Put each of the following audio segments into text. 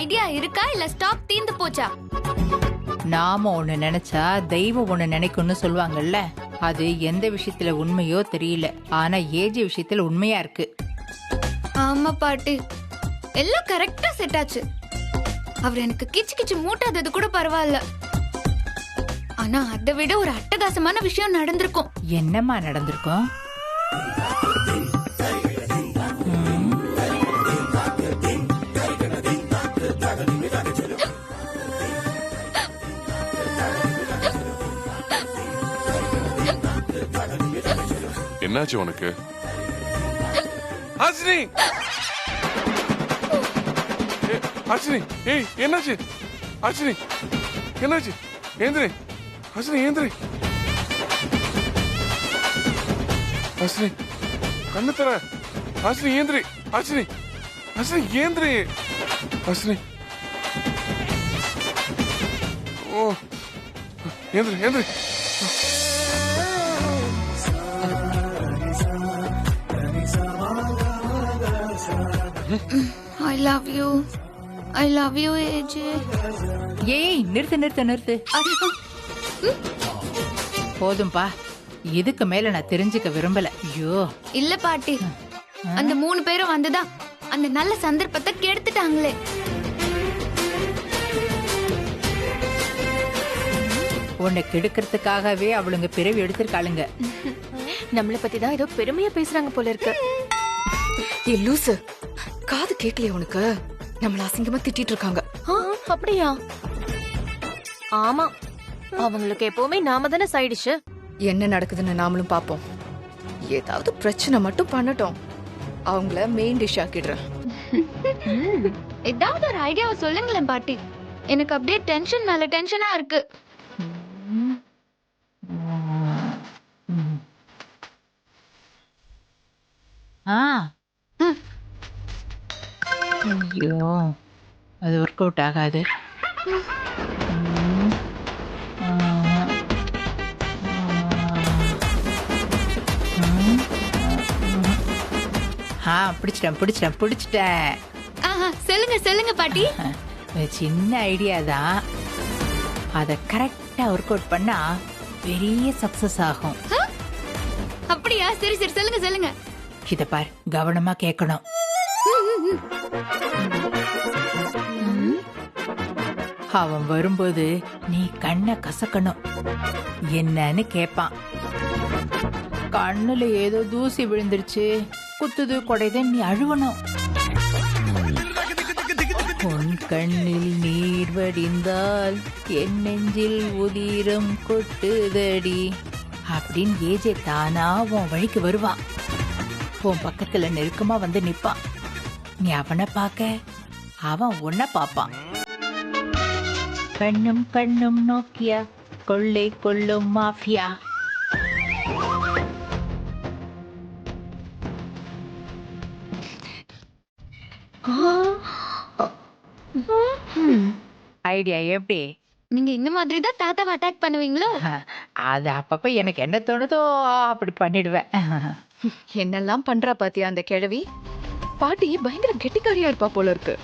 Idea இருக்கா இல்ல stock தீந்து போச்சா? நாம ஒண்ணு நினைச்சா தெய்வம் ஒண்ணு நினைக்கும்னு சொல்லுவாங்கல்ல, அது எந்த விஷயத்துல உண்மையோ தெரியல, ஆனா ஏஜி விஷயத்துல உண்மையா இருக்கு. ஆமா பாட்டி, எல்லாம் கரெக்டா செட் ஆச்சு. அவர் எனக்கு கிச்சு கிச்சு மூட்டாதது கூட பரவாயில்ல. ஆனா அதை விட ஒரு அட்டகாசமான விஷயம் நடந்திருக்கும். என்னம்மா நடந்திருக்கும்? என்னாச்சு உனக்கு? ஹாசினி, ஹாசினி, ஏய் என்னாச்சு? ஹாசினி என்னாச்சு? ஏந்திரி ஹாசினி, ஏந்திரி ஹாசினி, கண்ணு தர ஹாசினி, ஏந்திரி ஹாசினி, ஹாசினி ஏந்திரி ஹாசினி, ஓ ஏந்திரி ஏந்திரி. I love you AJ. ஏய் நிறுத்து நிறுத்து நிறுத்து, போதும்பா. இதுக்கு மேல நான் தெரிஞ்சுக்க விரும்பல. ஐயோ இல்ல பாட்டி, அந்த 3 பேரும் வந்துதான் அந்த நல்ல சந்தர்ப்பத்தை கெடுத்துட்டாங்களே. உன்னை கெடுக்கிறதுக்காகவே அவளுங்க பிறவி எடுத்திருக்காளுங்க. நம்மள பத்தி தான் ஏதோ பெருமையா பேசுறாங்க போல இருக்கு. ஏ லூசு, காது கேட்கலையா உனக்கு? நம்மள அசிங்கமா திட்டிட்டு இருக்காங்க. அப்படியா? ஆமா, அவங்களுக்கு எப்பவுமே நாம தானே சைடிஷ். என்ன நடக்குதுன்னு நாமளும் பாப்போம். ஏதாவது பிரச்சனை மட்டும் பண்ணட்டும், அவங்கள மெயின் டிஷ் ஆக்கிடுறேன். ஏதாவது ஒரு ஐடியாவை சொல்லுங்களேன் பாட்டி, எனக்கு அப்படியே டென்ஷன் மேல டென்ஷனா இருக்கு. ஐயோ அது ஒர்க் அவுட் ஆகாது. பிடிச்சிட்டேன். சொல்லுங்க சொல்லுங்க பாட்டி. சின்ன ஐடியா தான், அத கரெக்டா ஒர்க் அவுட் பண்ணா பெரிய சக்சஸ் ஆகும். அப்படியா? சரி சரி சொல்லுங்க சொல்லுங்க. இத பார், கவனமா கேட்கணும். அவன் வரும்போது நீ கண்ணை கசக்கணும். என்னன்னு கேப்பான். கண்ணுல ஏதோ தூசி விழுந்துருச்சு, குத்துது கொடைத நீ அழுவணும். உன் கண்ணில் நீர் வடிந்தால் என் நெஞ்சில் உதிரம் கொட்டுதடி அப்படின்னு ஏஜே தானா உன் வழிக்கு வருவான். உன் பக்கத்துல நெருக்கமா வந்து நிப்பான். நீ அவனை பார்க்க, அவன் உன்னை பார்ப்பான். கண்ணும் கண்ணும் நோக்கியா கொள்ளை கொள்ளும் மாஃபியா. ஐடியா எப்படி? நீங்க இந்த மாதிரி தான் தாத்தாவை அட்டாக் பண்ணுவீங்களோ? அது அப்பப்ப எனக்கு என்ன தோணுதோ அப்படி பண்ணிடுவேன். என்னெல்லாம் பண்றா பாத்தியா அந்த கிழவி? பாட்டி பயங்கர கெட்டிக்காரியா இருப்பா போல இருக்கு.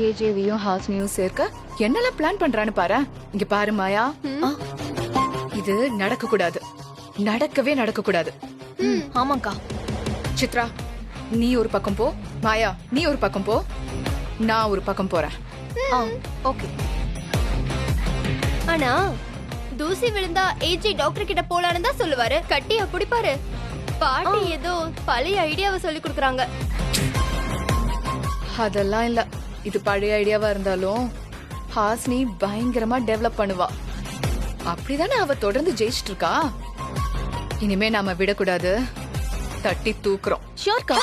ஏஜேவியும் ஹாஸ்னியும் சேர்க்க என்னெல்லாம் பிளான் பண்றான்னு பாரு. இங்க பாரு மாயா, இது நடக்க கூடாது, நடக்கவே நடக்க கூடாது. ஆமாக்கா. சித்ரா நீ ஒரு பக்கம் போ, மாயா நீ ஒரு பக்கம் போ, நான் ஒரு பக்கம் போறேன். ஓகே. ஆனா தூசி விழுந்தா ஏஜி டாக்டர் கிட்ட போலான்னு தான் சொல்லுவாரு. கட்டியா பிடிப்பாரு. பாட்டி ஏதோ பழைய ஐடியாவை சொல்லி கொடுக்குறாங்க. அதெல்லாம் இல்ல, இது பழைய ஐடியாவா இருந்தாலும் ஹாஸ்னி பயங்கரமா டெவலப் பண்ணுவா. அப்படிதானே அவ தொடர்ந்து ஜெயிச்சிட்டு இருக்கா. இனிமே நாம விடக்கூடாது, தட்டி தூக்குறோம். ஷோர்க்கா.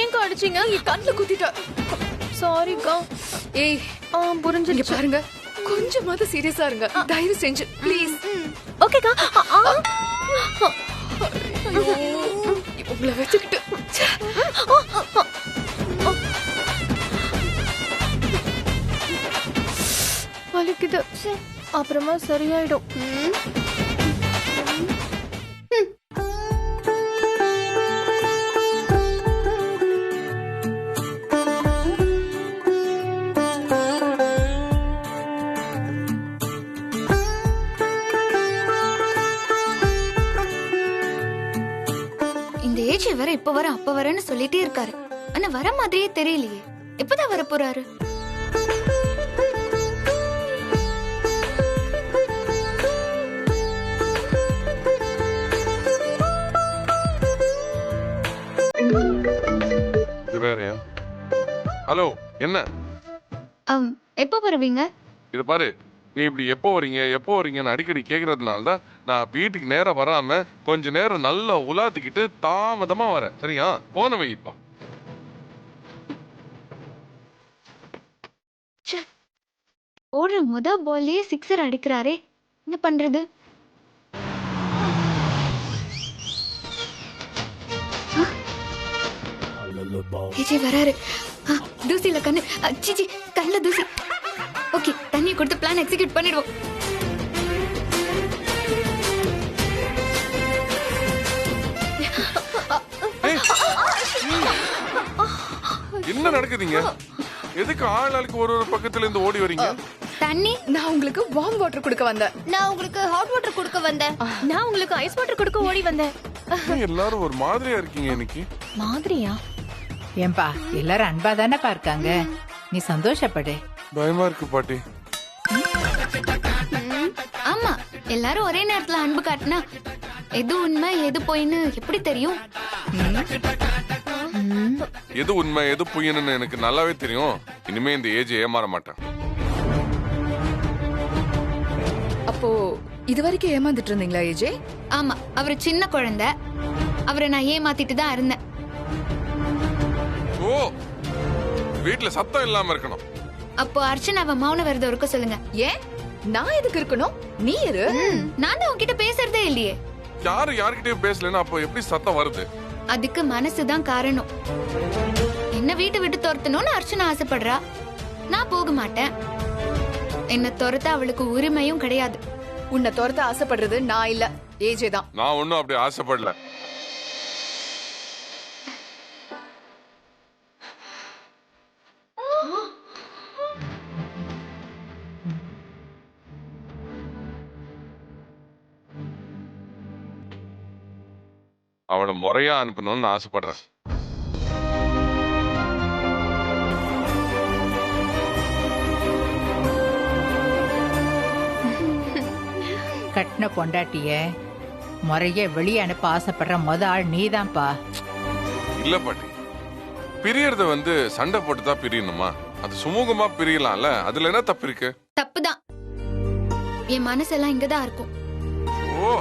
ஏன் அடிச்சீங்க? கண்ணுல குத்திட்ட. சாரிக்கா. ஏய் புரிஞ்சுங்க பாருங்க, கொஞ்சமாவது சீரியஸா இருங்க தயவு செஞ்சு ப்ளீஸ். ஓகேக்கா. உங்களை வச்சுக்கிட்டு வலிக்குது, அப்புறமா சரியாயிடும். ஏஜி வர இப்ப வர அப்ப வரேன்னு சொல்லிட்டே இருக்காரு. ஆனா வர மாதிரியே தெரியலையே. எப்பதான் வர போறாரு? இது வேறயா? ஹலோ, என்ன? எப்ப வருவீங்க? இது பாரு, நீ இப்படி எப்போ வரீங்கன்னு அடிக்கடி கேக்குறதுனால தான் நான் வீட்டுக்கு நேரம் வராம கொஞ்ச நேரம் நல்லா உலாத்திக்கிட்டு தாமதமா வரேன். சரியா? போன வைப்பா. ஒரு பால்லயே சிக்ஸர் அடிக்கிறாரே, என்ன பண்றது? ஏஜி வராரு. தூசில கண்ணு. சிச்சி, கண்ணுல தூசி. ஓகே, தண்ணி கொடுத்து பிளான் எக்ஸிக்யூட் பண்ணிடுவோம். என்ன நடக்குதுங்க? எதுக்கு ஆளுக்கு ஒரு பக்கத்துல இருந்து ஓடி வரீங்க? தண்ணி. நான் உங்களுக்கு வார்ம் வாட்டர் கொடுக்க வந்தேன். நான் உங்களுக்கு ஹாட் வாட்டர் கொடுக்க வந்தேன். நான் உங்களுக்கு ஐஸ் வாட்டர் கொடுக்க ஓடி வந்தேன். எல்லாரும் ஒரு மாதிரியா இருக்கீங்க இன்னைக்கு. மாதிரியா? ஏன்பா எல்லாரும் அன்பா தானேப்பா இருக்காங்க, நீ சந்தோஷப்படு. பயமா இருக்கு பாட்டி. ஆமா, எல்லாரும் ஒரே நேரத்துல அன்பு காட்டினா எது உண்மை எது பொய்ன்னு எப்படி தெரியும்? எது உண்மை எது பொய்ன்னு எனக்கு நல்லாவே தெரியும். இனிமே இந்த ஏஜ் ஏமாற மாட்டேன். அப்போ இது வரைக்கும் ஏமாந்துட்டு இருந்தீங்களா ஏஜே? ஆமா, அவரு சின்ன குழந்தை. அவரை நான் ஏமாத்திட்டு தான் இருந்தேன். ஓ, வீட்ல சத்தம் இல்லாம இருக்கணும். அப்போ அர்ச்சனாவை மௌன விரதம் இருக்க சொல்லுங்க. ஏன் நான் எதுக்கு இருக்கணும்? நீ இரு. நான் தான் உன்கிட்ட பேசுறதே இல்லையே. யாருக்கிட்டயும் பேசலன்னா அப்போ எப்படி சத்தம் வருது? அதுக்கு மனசுதான் காரணம். என்ன வீட்டை விட்டு துரத்தணும்னு அர்ச்சனா ஆசைப்படுறா. நான் போக மாட்டேன். என்ன துரத்த அவளுக்கு உரிமையும் கிடையாது. உன்னை துரத்த ஆசைப்படுறது நான் இல்ல, ஏஜே தான். நான் ஒண்ணும் அப்படி ஆசைப்படல. அவளை முறையா அனுப்பணும்னு ஆசைப்படுறேன். கட்டின பொண்டாட்டிய முறைய வெளியே அனுப்ப ஆசைப்படுற ஆள் நீதான்ப்பா. இல்ல பாட்டி, பிரியறத சண்டை போட்டுதான் பிரியணுமா? அது சுமூகமா பிரியலாம்ல. அதுல என்ன தப்பு இருக்கு? தப்புதான். என் மனசெல்லாம் இங்கதான் இருக்கும். ஓ,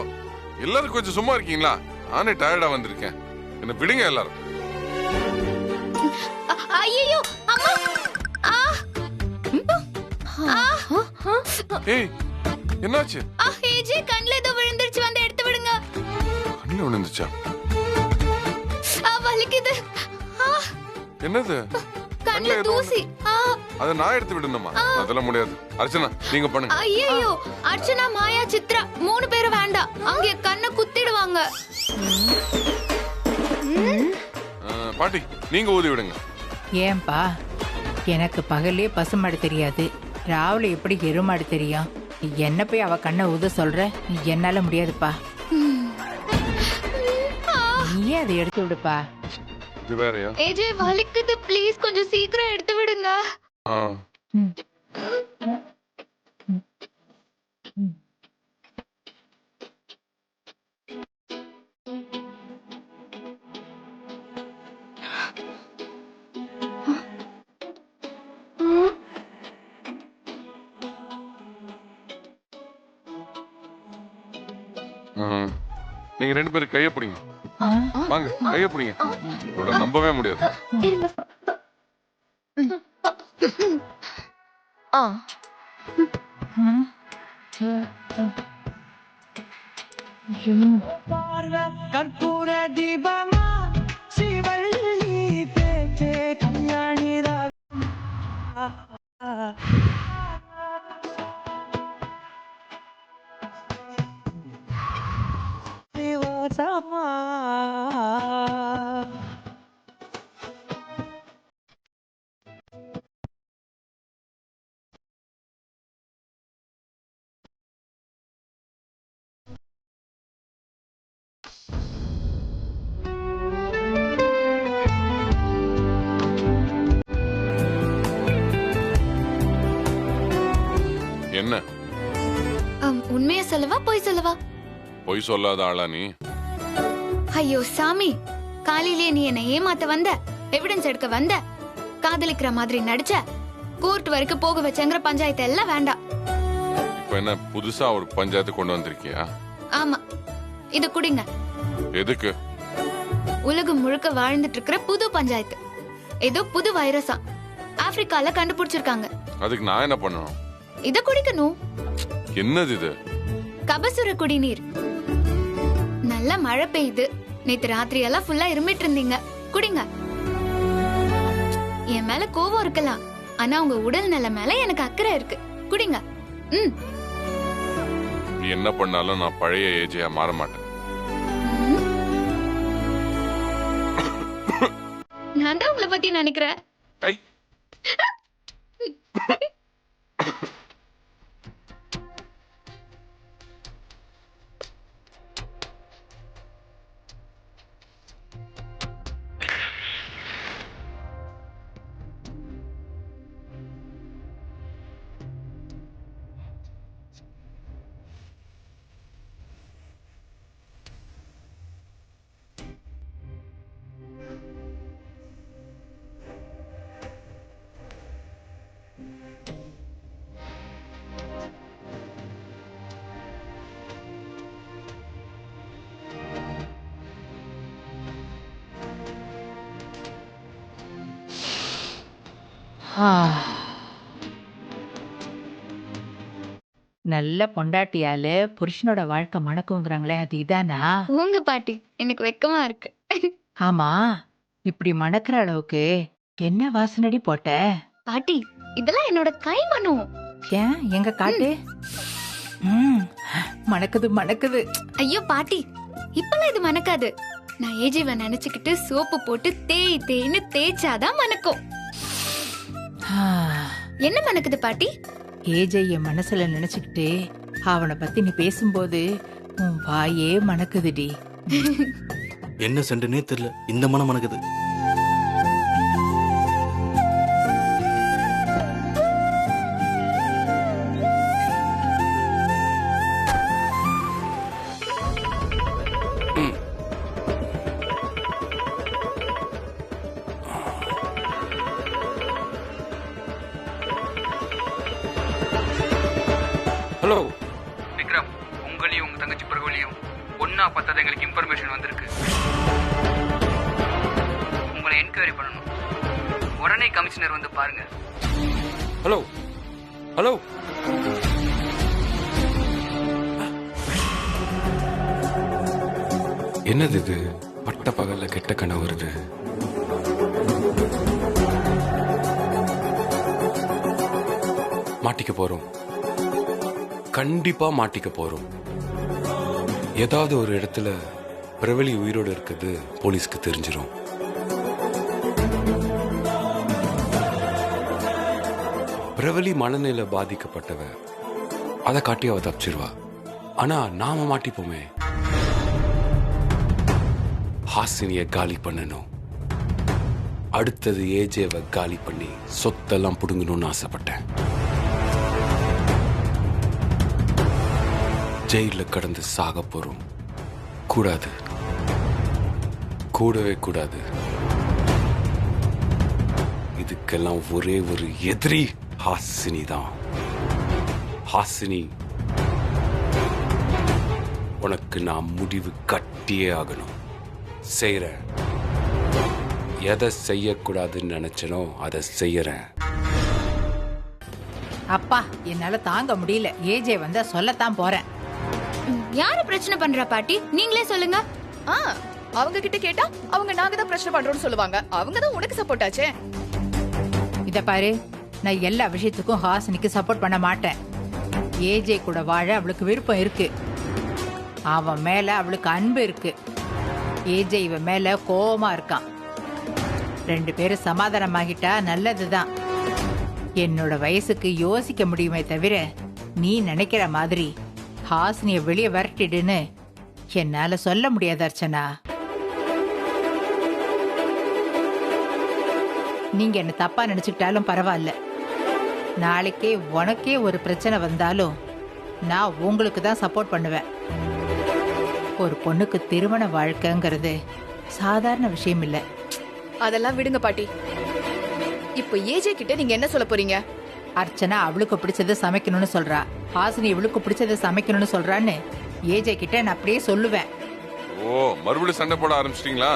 எல்லாரும் கொஞ்சம் சும்மா இருக்கீங்களா? நானே டயர்டா வந்திருக்கேன். என்ன விடுங்க எல்லாரும். ஐயோ, அம்மா. ஏய், என்னாச்சு? ஏஜே, கண்ணுல ஏதோ விழுந்துருச்சு, வந்து எடுத்து விடுங்க. கண்ணுல விழுந்துச்சா? வலிக்குது. என்னது? கண்ணுல தூசி. அத நான் எடுத்து விடணுமா? அதெல்லாம் முடியாது. அர்ச்சனா, நீங்க பண்ணுங்க. ஐயோ, அர்ச்சனா, மாயா, சித்ரா 3 பேரும் வேண்டாம். அங்க கண்ணை குத்திடுவாங்க. பாட்டி, நீங்க ஊதி விடுங்க. ஏன்பா, எனக்கு பகல்லே பசுமாடு தெரியாது, ராவுல எப்படி எருமாடு தெரியும்? என்ன போய் அவ கண்ணை ஊத சொல்ற? என்னால முடியாதுப்பா. நீயே அதை எடுத்து விடுப்பா. இது வேறயா? ஏஜே, வலிக்குது, ப்ளீஸ் கொஞ்சம் சீக்கிரம் எடுத்து விடுங்க. நீங்க 2 பேரும் கைய பிடிங்க. வாங்க, கைய பிடிங்க. இதோட நம்பவே முடியாது. கற்பூர தீபமா சிவள்ளி பேச்சே கல்யாணி சிவசமா. உண்மைய சொல்லவா பொய் சொல்லவா? பொய் சொல்லாத ஆளா நீ? ஐயோ சாமி, காலையிலேயே நீ என்ன ஏமாத்த வந்த, எவிடன்ஸ் எடுக்க வந்த, காதலிக்கிற மாதிரி நடிச்ச, கோர்ட் வரைக்கும் போக வச்சங்கிற பஞ்சாயத்து எல்லாம் வேண்டாம். இப்ப என்ன புதுசா ஒரு பஞ்சாயத்து கொண்டு வந்திருக்கியா? ஆமா, இது குடிங்க. எதுக்கு? உலகம் முழுக்க வாழ்ந்துட்டு இருக்கிற புது பஞ்சாயத்து. ஏதோ புது வைரஸா ஆப்பிரிக்கால கண்டுபிடிச்சிருக்காங்க. அதுக்கு நான் என்ன பண்ணணும்? இத குடிக்கணும். என்னது இது? கபசுர குடிநீர். நல்ல மழை பெய்யுது, நேத்து ராத்திரி எல்லாம் ஃபுல்லா இருமிட்டு இருந்தீங்க, குடிங்க. என் மேல கோவம் இருக்கலாம், ஆனா உங்க உடல் நல மேல எனக்கு அக்கறை இருக்கு, குடிங்க. நீ என்ன பண்ணாலும் நான் பழைய ஏஜையா மாற மாட்டேன். நான் தான் உங்களை பத்தி நினைக்கிறேன். நல்ல பொண்டாட்டியால புருஷனோட வாழ்க்கை மணக்குங்கிறாங்களே, அது இதானா? உங்க பாட்டி, எனக்கு வெக்கமா இருக்கு. ஆமா, இப்படி மணக்கிற அளவுக்கு என்ன வாசனடி போட்ட? பாட்டி, இதெல்லாம் என்னோட கைமணம். ஏன் எங்க காட்டு? மணக்குது மணக்குது. ஐயோ பாட்டி, இப்பெல்லாம் இது மணக்காது. நான் ஏஜிவ நினைச்சுக்கிட்டு சோப்பு போட்டு தேய் தேய்னு தேய்ச்சாதான் மணக்கும். என்ன மணக்குது பாட்டி? ஏஜை என் மனசுல நினைச்சுக்கிட்டு அவனை பத்தி நீ பேசும்போது உன் வாயே மணக்குதுடி. என்ன சென்றுனே தெரியல, இந்த மனம் மணக்குது. ஹலோ விக்ரம், உங்களையும் உங்க தங்கச்சி பிறகுலையும் ஒன்னா பார்த்தது எங்களுக்கு இன்ஃபர்மேஷன் வந்திருக்கு. உங்களை என்கொயரி பண்ணணும். உடனே கமிஷனர் வந்து பாருங்க. ஹலோ ஹலோ, என்னது இது? பட்ட பகல்ல கெட்ட கனவு வருது. மாட்டிக்க போறோம், கண்டிப்பா மாட்டிக்க போறோம். ஏதாவது ஒரு இடத்துல பிரவலி உயிரோடு இருக்குது போலீஸ்க்கு தெரிஞ்சிடும். பிரவலி மனநிலை பாதிக்கப்பட்டவ, அதை காட்டி அவ தப்பிச்சிருவா. ஆனா நாம மாட்டிப்போமே. ஹாசினிய காலி பண்ணணும், அடுத்தது ஏஜேவை காலி பண்ணி சொத்தெல்லாம் புடுங்கணும்னு ஆசைப்பட்டேன். ஜெயில கடந்து சாக போறோம். கூடாது, கூடவே கூடாது. இதுக்கெல்லாம் ஒரே ஒரு எதிரி ஹாசினி தான். ஹாசினி, உனக்கு நான் முடிவு கட்டியே ஆகணும். செய்யறேன். எதை செய்யக்கூடாதுன்னு நினைச்சனோ அதை செய்யறேன். அப்பா, என்னால தாங்க முடியல. ஏஜே வந்தா சொல்லத்தான் போறேன். யாரு பிரச்சனை பண்றா பாட்டி? நீங்களே சொல்லுங்க. அவங்க கிட்ட கேட்டா அவங்க நாங்க தான் பிரச்சனை பண்றோம்னு சொல்லுவாங்க. அவங்க தான் உனக்கு சப்போர்ட் ஆச்சே. இத பாரு, நான் எல்லா விஷயத்துக்கும் ஹாசினிக்கு சப்போர்ட் பண்ண மாட்டேன். ஏஜே கூட வாழ அவளுக்கு விருப்பம் இருக்கு. அவன் மேல அவளுக்கு அன்பு இருக்கு. ஏஜே இவன் மேல கோவமா இருக்கான். 2 பேரும் சமாதானமாகிட்டா நல்லதுதான். என்னோட வயசுக்கு யோசிக்க முடியுமே தவிர நீ நினைக்கிற மாதிரி ஹாசினிய வெளியே விரட்டிடுன்னு என்னால சொல்ல முடியாது அர்ச்சனா. நீங்க என்ன தப்பா நினைச்சுக்கிட்டாலும் பரவாயில்ல. நாளைக்கே உனக்கே ஒரு பிரச்சனை வந்தாலும் நான் உங்களுக்கு தான் சப்போர்ட் பண்ணுவேன். ஒரு பொண்ணுக்கு திருமண வாழ்க்கைங்கிறது சாதாரண விஷயம் இல்லை. அதெல்லாம் விடுங்க பாட்டி. இப்போ ஏஜே கிட்ட நீங்க என்ன சொல்ல போறீங்க? அர்ச்சனா அவளுக்கு பிடிச்சதை சமைக்கணும்னு சொல்றா, ஹாசினி இவளுக்கு பிடிச்சதை சமைக்கணும்னு சொல்றான்னு ஏஜே கிட்ட நான் அப்படியே சொல்லுவேன். ஓ, மறுபடியும் சண்டை போட ஆரம்பிச்சிட்டீங்களா?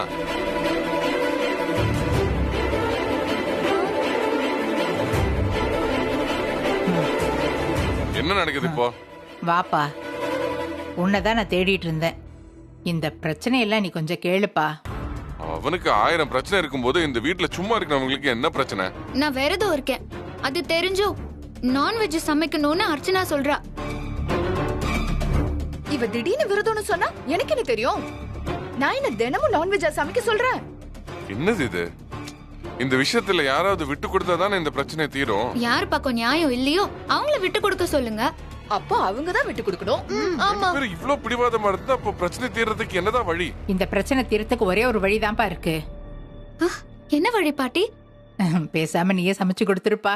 என்ன நடக்குது இப்போ? வாப்பா, உன்னைதான் நான் தேடிட்டு இருந்தேன். இந்த பிரச்சனையெல்லாம் நீ கொஞ்சம் கேளுப்பா. அவனுக்கு 1000 பிரச்சனை இருக்கும்போது இந்த வீட்டுல சும்மா இருக்கிறவங்களுக்கு என்ன பிரச்சனை? நான் விரதம் இருக்கேன், அது தெரிஞ்சோ நான்வெஜ் சமைக்கணும்னு அர்ச்சனா சொல்றா. இவ திடீர்னு விரதம்னு சொன்னா எனக்கு என்ன தெரியும்? நான் என்ன தினமும் நான்வெஜ்ஜா சமைக்க சொல்றேன்? என்னது இது? இந்த விஷயத்துல யாராவது விட்டு கொடுத்தா தானே இந்த பிரச்சனை தீரும். யார் பக்கம் நியாயம் இல்லையோ அவங்கள விட்டு கொடுக்க சொல்லுங்க. அப்போ அவங்க தான் விட்டு கொடுக்கணும். ஆமா. இவ்ளோ பிடிவாதமா இருந்தா அப்போ பிரச்சனை தீர்றதுக்கு என்னதான் வழி? இந்த பிரச்சனை தீர்றதுக்கு ஒரே ஒரு வழிதான்ப்பா இருக்கு. என்ன வழி பாட்டி? பேசாம நீயே சமைச்சு கொடுத்துருப்பா.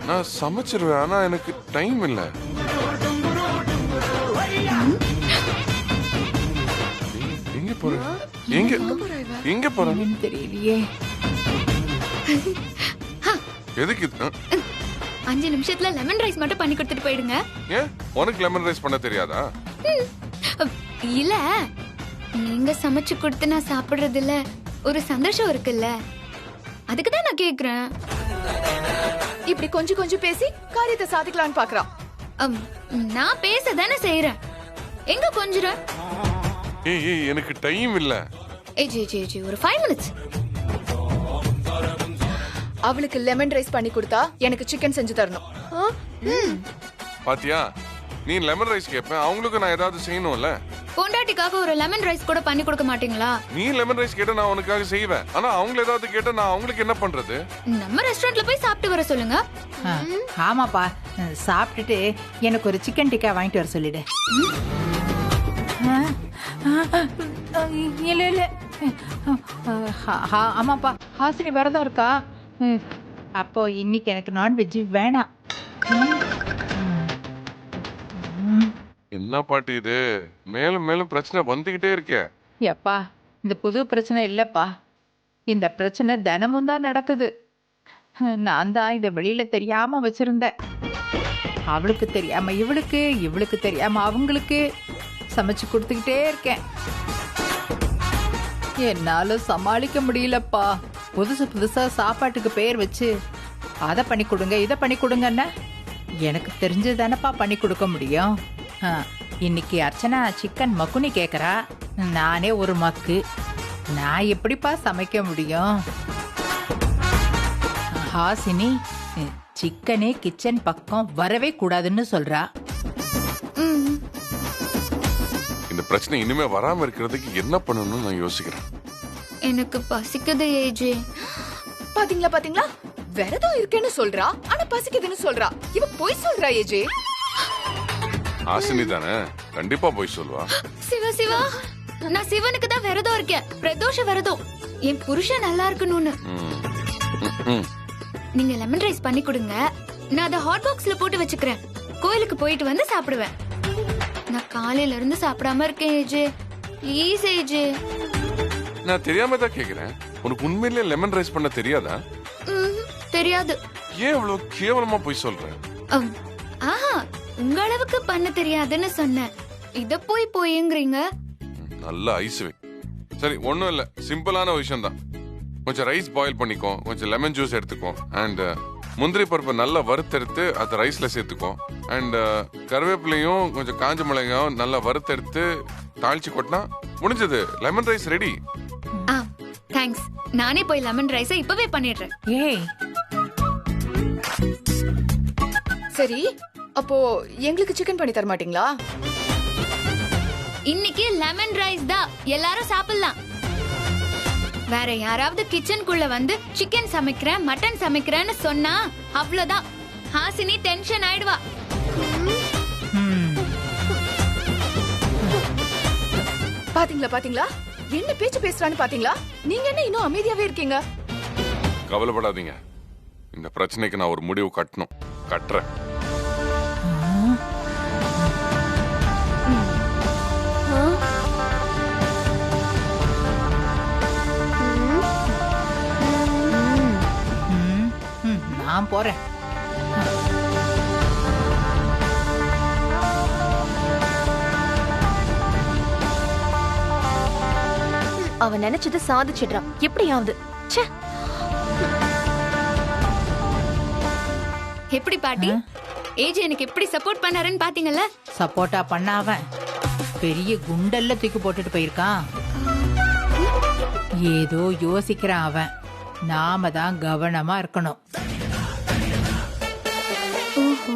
நான் சமைச்சிருவேன், ஆனா எனக்கு டைம் இல்ல. எங்க போற? எங்க போற? தெரியலையே. எதுக்கு? 5 நிமிஷத்துல லெமன் ரைஸ் மட்டும் பண்ணி கொடுத்துட்டு போயிடுங்க. ஏன் உனக்கு லெமன் ரைஸ் பண்ண தெரியாதா? இல்ல, நீங்க சமைச்சு கொடுத்து நான் சாப்பிடுறதுல ஒரு சந்தோஷம் இருக்குல்ல, அதுக்குதான் நான் கேக்குறேன். இப்படி கொஞ்சம் கொஞ்சம் பேசி காரியத்தை சாதிக்கலாம்னு பாக்குறான். நான் பேச தானே செய்யறேன், எங்க கொஞ்சம். ஏய் எனக்கு டைம் இல்ல. ஒரு 5 மினிட்ஸ். அவளுக்கு லெமன் ரைஸ் பண்ணி கொடுத்தா எனக்கு சிக்கன் செஞ்சு தரணும். பாத்தியா, நீ லெமன் ரைஸ் கேப்ப, அவங்களுக்கு நான் ஏதாவது செய்யணும்ல. பொண்டாட்டிக்காக ஒரு லெமன் ரைஸ் கூட பண்ணி கொடுக்க மாட்டீங்களா? நீ லெமன் ரைஸ் கேட்டா நான் உனக்காக செய்வேன், ஆனா அவங்க ஏதாவது கேட்டா நான் அவங்களுக்கு என்ன பண்றது? நம்ம ரெஸ்டாரண்ட்ல போய் சாப்பிட்டு வர சொல்லுங்க. ஆமாப்பா, சாப்பிட்டுட்டு எனக்கு ஒரு சிக்கன் டிக்கா வாங்கிட்டு வர சொல்லிடு. இல்ல இல்ல, ஆமாப்பா, ஹாசினி விரதம் இருக்கா. அப்போ இன்னைக்கு எனக்கு நான்வெஜ் வேணாம். என்ன பாட்டி இது? மேலும் மேலும் பிரச்சனை வந்துகிட்டே இருக்கே. எப்பா, இந்த புது பிரச்சனை இல்லப்பா, இந்த பிரச்சனை தினமும் தான் நடக்குது. நான் தான் இதை வெளியில தெரியாம வச்சிருந்தேன். அவளுக்கு தெரியாம இவளுக்கு, இவளுக்கு தெரியாம அவங்களுக்கு சமைச்சு கொடுத்துக்கிட்டே இருக்கேன். என்னால சமாளிக்க முடியலப்பா. புதுசு புதுசா சாப்பாட்டுக்கு பேர் வச்சு அதை பண்ணி கொடுங்க, இதை பண்ணி கொடுங்கன்னா எனக்கு தெரிஞ்சது தானப்பா பண்ணி கொடுக்க முடியும். இன்னைக்கு அர்ச்சனா சிக்கன் மக்குனி கேக்குறா, நானே ஒரு மக்கு, நான் எப்படிப்பா சமைக்க முடியும்? ஹாசினி சிக்கனே கிச்சன் பக்கம் வரவே கூடாதுன்னு சொல்றா. இந்த பிரச்சனை இனிமே வராம இருக்கிறதுக்கு என்ன பண்ணணும்னு நான் யோசிக்கிறேன். எனக்கு பசிக்குது ஏஜே. பாத்தீங்களா பாத்தீங்களா, விரதம் இருக்கேன்னு சொல்றா, ஆனா பசிக்குதுன்னு சொல்றா. இவ போய் சொல்றா ஏஜே. ஹாசினி தானே, கண்டிப்பா போய் சொல்லுவா. சிவா, நான் சிவனுக்கு தான் விரதம் இருக்கேன், பிரதோஷ விரதம், என் புருஷன் நல்லா இருக்கணும்னு. நீங்க லெமன் ரைஸ் பண்ணி கொடுங்க, நான் அதை ஹாட் பாக்ஸ்ல போட்டு வச்சுக்கிறேன். கோயிலுக்கு போயிட்டு வந்து சாப்பிடுவேன். நான் காலையில இருந்து சாப்பிடாம இருக்கேன் ஏஜே, ப்ளீஸ் ஏஜே. நான் தெரியாம தான் கேக்குறேன், உனக்கு உண்மையிலேயே லெமன் ரைஸ் பண்ண தெரியாதா? தெரியாது. ஏன் இவ்வளவு கேவலமா போய் சொல்றேன்? ஆஹா, உங்க அளவுக்கு பண்ண தெரியாதுன்னு சொன்னேன், இத போய்ங்கிறீங்க. நல்ல ஐஸ் வை. சரி, ஒண்ணும் இல்ல, சிம்பிளான விஷயம் தான். கொஞ்சம் ரைஸ் பாயில் பண்ணிக்கோ, கொஞ்சம் லெமன் ஜூஸ் எடுத்துக்கோ, அண்ட் முந்திரி பருப்பை நல்லா வறுத்தெடுத்து அதை ரைஸ்ல சேர்த்துக்கோ, அண்ட் கருவேப்பிலையும் கொஞ்சம் காஞ்ச மிளகாயும் நல்லா வறுத்தெடுத்து தாளிச்சு கொட்டினா முடிஞ்சது, லெமன் ரைஸ் ரெடி. தேங்க்ஸ், நானே போய் லெமன் ரைஸை இப்பவே பண்ணிடுறேன். ஏய், சரி, அப்போ எங்களுக்கு சிக்கன் பண்ணி தர மாட்டீங்களா? இன்னைக்கு லெமன் ரைஸ் தான், எல்லாரும் சாப்பிடலாம். வேற யாராவது கிச்சனுக்குள்ள வந்து சிக்கன் சமைக்கிறேன், மட்டன் சமைக்கிறேன்னு சொன்னா அவ்வளவுதான், ஹாசினி டென்ஷன் ஆயிடுவா. பாத்தீங்களா பாத்தீங்களா, என்ன பேச்சு பேசுறான்னு பாத்தீங்களா? நீங்க என்ன இன்னும் அமைதியாவே இருக்கீங்க? கவலைப்படாதீங்க, இந்த பிரச்சனைக்கு நான் ஒரு முடிவு கட்டணும். கட்டுறேன். நான் போறேன். அவன் நினைச்சது சாதிச்சிடுறான் எப்படியாவது. ச்சே. எப்படி பாட்டி ஏஜே எனக்கு எப்படி சப்போர்ட் பண்ணாருன்னு பாத்தீங்கல்ல? சப்போர்ட்டா பண்ண அவன் பெரிய குண்டல்ல தூக்கி போட்டுட்டு போயிருக்கான். ஏதோ யோசிக்கிறான் அவன். நாம தான் கவனமா இருக்கணும். ஓஹோ